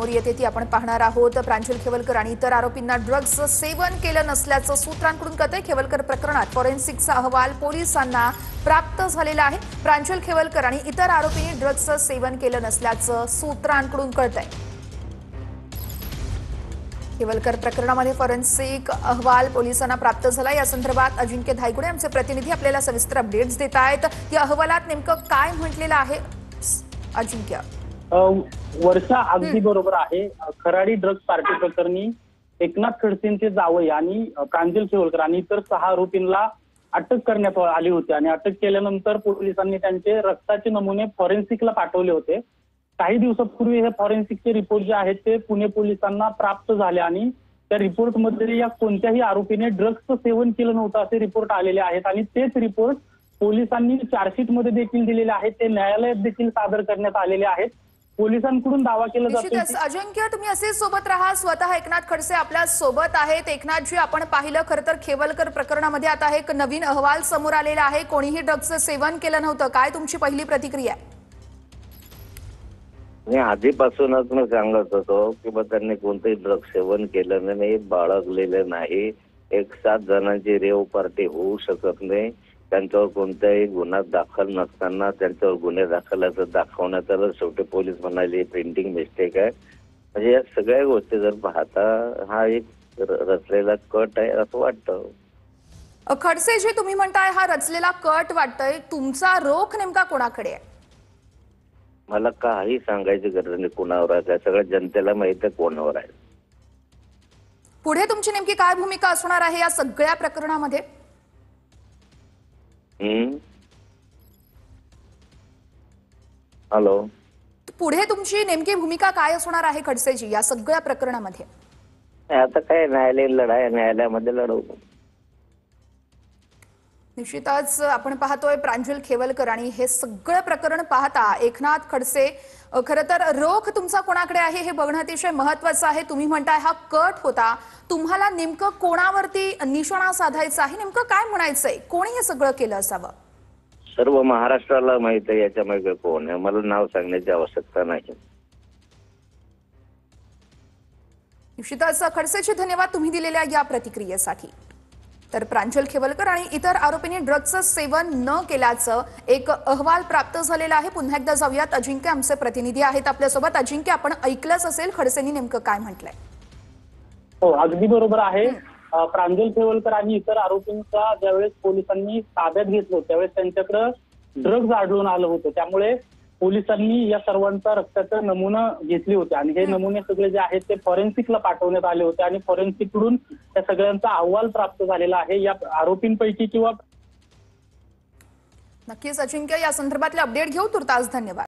समोर येते ती आपण पाहणार आहोत। प्रांजल खेवलकर आणि इतर आरोपींना ड्रग्जचं सेवन केलं नसल्याचं सूत्रांकडून कळतंय। खेवलकर प्रकरणात फॉरेन्सिकचा अहवाल पोलिसांना प्राप्त झालेला आहे। प्रांजल खेवलकर आणि इतर आरोपींनी ड्रग्जचं सेवन केलं नसल्याचं सूत्रांकडून कळतंय। खेवलकर प्रकरणामध्ये फॉरेन्सिक अहवाल पोलिसांना प्राप्त झाला। या संदर्भात अजिंक्य धायगुडे आमचे प्रतिनिधी आपल्याला सविस्तर अपडेट्स देत आहेत। या अहवालात नेमकं काय म्हटलेलं आहे अजिंक्य? वर्षा अगदी बरोबर आहे। खराडी ड्रग्ज पार्टी प्रकरणी एकनाथ खडसेंचे जावई आणि प्रांजल खेवलकर आणि इतर 6 आरोपींना अटक करण्यात आली होती आणि अटक केल्यानंतर पोलिसांनी त्यांचे रक्ताचे नमुने फॉरेन्सिकला पाठवले होते। काही दिवसांपूर्वी हे फॉरेन्सिकचे रिपोर्ट जे आहेत ते पुणे पोलिसांना प्राप्त झाले आणि त्या रिपोर्टमध्ये या कोणत्याही आरोपीने ड्रग्जचं सेवन केलं नव्हतं असे रिपोर्ट आलेले आहेत आणि तेच रिपोर्ट पोलिसांनी चार्जशीटमध्ये देखील दिलेले आहेत, ते न्यायालयात देखील सादर करण्यात आलेले आहेत। पोलिसांकडून दावा केला जातो। अजिंक्य, तुम्ही असे सोबत राहा। स्वतः एकनाथ खडसे आपल्या सोबत आहेत। एकनाथजी, आपण पाहिलं खरं तर खेवलकर प्रकरणामध्ये आता एक नवीन अहवाल समोर आलेला आहे। कोणीही ड्रग्जचं सेवन केलं नव्हतं, काय तुमची पहिली प्रतिक्रिया आहे? मी आधीपासूनच मी सांगत होतो की त्यांनी कोणतेही ड्रग सेवन केलं नाही, बाळगलेलं नाही। 7 जणांची रेव पार्टी होऊ शकत नाही। त्यांच्यावर कोणताही गुन्हा दाखल नसताना त्यांच्यावर गुन्हे दाखल दाखवण्यात आलं। शेवटी पोलीस म्हणाले प्रिंटिंग मिस्टेक आहे। म्हणजे या सगळ्या गोष्टी जर पाहता हा एक रचलेला कट आहे असं वाटतं। खडसे, जे तुम्ही म्हणताय हा रचलेला कट वाटतोय, तुमचा रोख नेमका कोणाकडे आहे? मला काही सांगायची गरज नाही कोणावर आहे, सगळ्या जनतेला माहित आहे कोणावर आहे। पुढे तुमची नेमकी काय भूमिका असणार आहे या सगळ्या प्रकरणामध्ये? हॅलो, पुढे तुमची नेमकी भूमिका काय असणार आहे खडसेजी या सगळ्या प्रकरणामध्ये? आता काय न्यायालयीन लढाई, न्यायालयामध्ये लढवू। निश्चितच आपण पाहतोय प्रांजल खेवलकर आणि हे सगळं प्रकरण पाहता एकनाथ खडसे, खरं तर रोख तुमचा कोणाकडे आहे हे बघणं अतिशय महत्त्वाचं आहे। तुम्ही म्हणताय हा कट होता, तुम्हाला नेमकं कोणावरती निशाणा साधायचा आहे, नेमकं काय म्हणायचंय? कोणी हे सगळं केलं असावं? सर्व महाराष्ट्राला माहित आहे याच्यामागे कोण आहे, मला नाव सांगण्याची आवश्यकता नाही। निश्चितच खडसेचे धन्यवाद तुम्ही दिलेल्या या प्रतिक्रियेसाठी। तर प्रांजल खेवलकर आणि इतर आरोपींनी ड्रग्जचं सेवन न केल्याचं एक अहवाल प्राप्त झालेला आहे। पुन्हा एकदा जाऊयात, अजिंक्य आमचे प्रतिनिधी आहेत आपल्यासोबत। अजिंक्य, आपण ऐकलंच असेल खडसेंनी नेमकं काय म्हटलंय? हो, अगदी बरोबर आहे। प्रांजल खेवलकर आणि इतर आरोपींचा ज्यावेळेस पोलिसांनी ताब्यात घेतलं त्यावेळेस त्यांच्याकडे ड्रग्ज आढळून आलं होतं। त्यामुळे पोलिसांनी या सर्वांचा रक्ताचे नमुने घेतले होते आणि हे नमुने सगळे जे आहेत ते फॉरेन्सिकला पाठवण्यात आले होते आणि फॉरेन्सिककडून त्या सगळ्यांचा अहवाल प्राप्त झालेला आहे। या आरोपींपैकी किंवा नक्कीच अजिंक्य, या संदर्भातले अपडेट घेऊ। तुर्तास धन्यवाद।